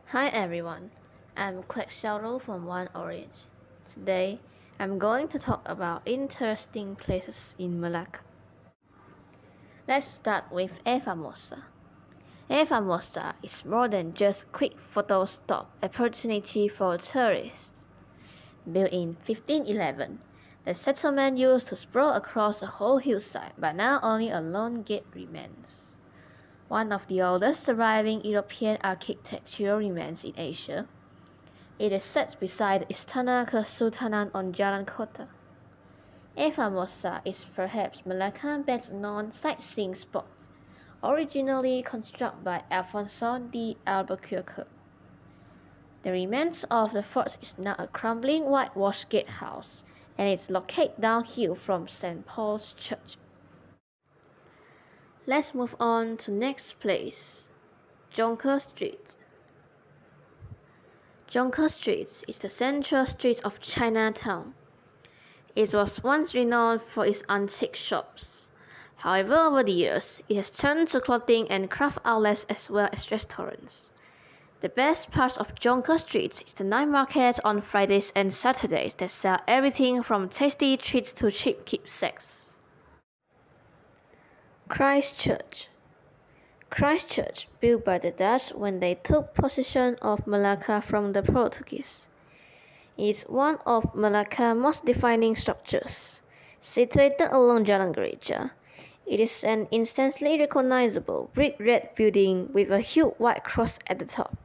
Hi everyone, I'm Kwek Xiaoro from One Orange. Today, I'm going to talk about interesting places in Malacca. Let's start with A Famosa. A Famosa is more than just a quick photo stop opportunity for tourists. Built in 1511, the settlement used to sprawl across a whole hillside, but now only a lone gate remains. One of the oldest surviving European architectural remains in Asia. It is set beside the Istana ke Sultanate on Jalan Kota. A Famosa is perhaps Malacca's best known sightseeing spot, originally constructed by Alfonso de Albuquerque. The remains of the fort is now a crumbling whitewashed gatehouse, and is located downhill from St. Paul's Church. Let's move on to next place, Jonker Street. Jonker Street is the central street of Chinatown. It was once renowned for its antique shops. However, over the years, it has turned to clothing and craft outlets as well as restaurants. The best part of Jonker Street is the night market on Fridays and Saturdays that sell everything from tasty treats to cheap keepsakes. Christchurch. Christchurch, built by the Dutch when they took possession of Malacca from the Portuguese, is one of Malacca's most defining structures. Situated along Jalan Gereja, it is an instantly recognizable brick red building with a huge white cross at the top.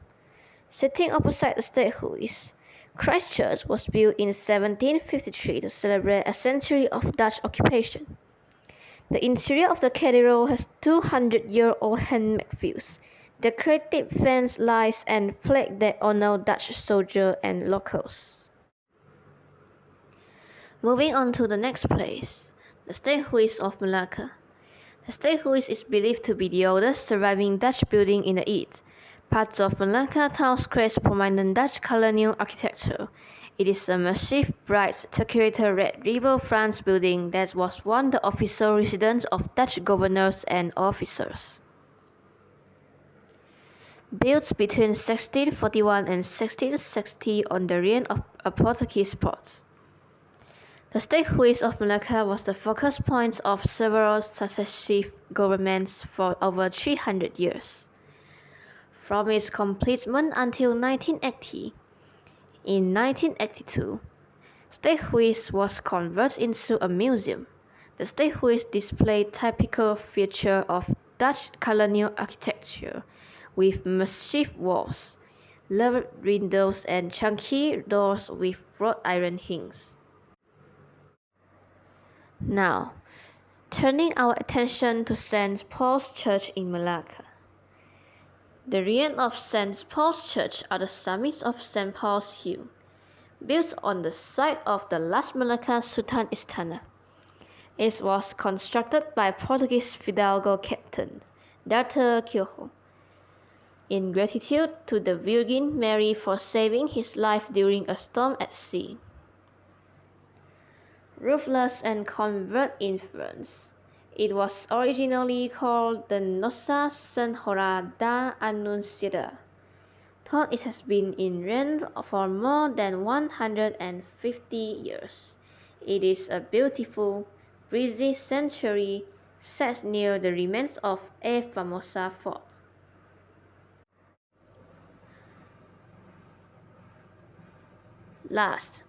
Sitting opposite the State Huis, Christchurch was built in 1753 to celebrate a century of Dutch occupation. The interior of the cathedral has 200-year-old handmade views, decorative fence lights, and flags that honor Dutch soldiers and locals. Moving on to the next place, the State Huis of Malacca. The State Huis is believed to be the oldest surviving Dutch building in the East. Part of Malacca town square's prominent Dutch colonial architecture. It is a massive, bright, decorated red riverfront building that was once the official residence of Dutch governors and officers. Built between 1641 and 1660 on the reign of a Portuguese port. The State Huis of Malacca was the focus point of several successive governments for over 300 years. From its completion until 1980, in 1982, State Huis was converted into a museum. The State Huis displayed typical features of Dutch colonial architecture, with massive walls, levered windows, and chunky doors with wrought iron hinges. Now, turning our attention to St. Paul's Church in Malacca. The ruins of St. Paul's Church are the summit of St. Paul's Hill, built on the site of the last Malacca Sultan Istana. It was constructed by Portuguese Fidalgo captain Dr. Quiojo, in gratitude to the Virgin Mary for saving his life during a storm at sea. Ruthless and convert influence. It was originally called the Nossa Senhora da Annunciada. Though it has been in reign for more than 150 years, it is a beautiful, breezy sanctuary set near the remains of A Famosa fort. Last,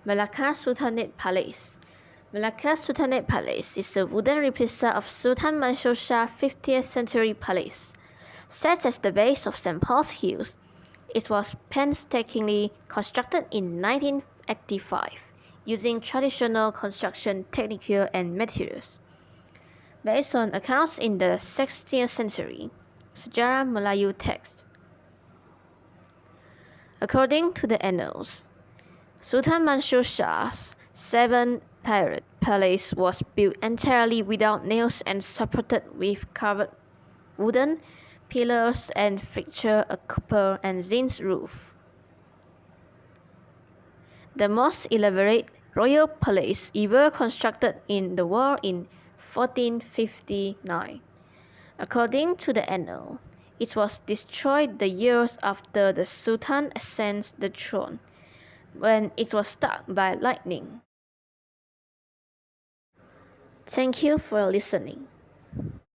Malacca Sultanate Palace. Malacca Sultanate Palace is a wooden replica of Sultan Mansur Shah's 15th century palace. Set at the base of St. Paul's Hill, it was painstakingly constructed in 1985, using traditional construction techniques and materials. Based on accounts in the 16th century Sejarah Melayu text. According to the annals, Sultan Mansur Shah's 7-tiered palace was built entirely without nails and supported with carved wooden pillars and featured a copper and zinc roof. The most elaborate royal palace ever constructed in the world in 1459. According to the annal, It was destroyed the years after the Sultan ascends the throne, when it was struck by lightning. Thank you for listening.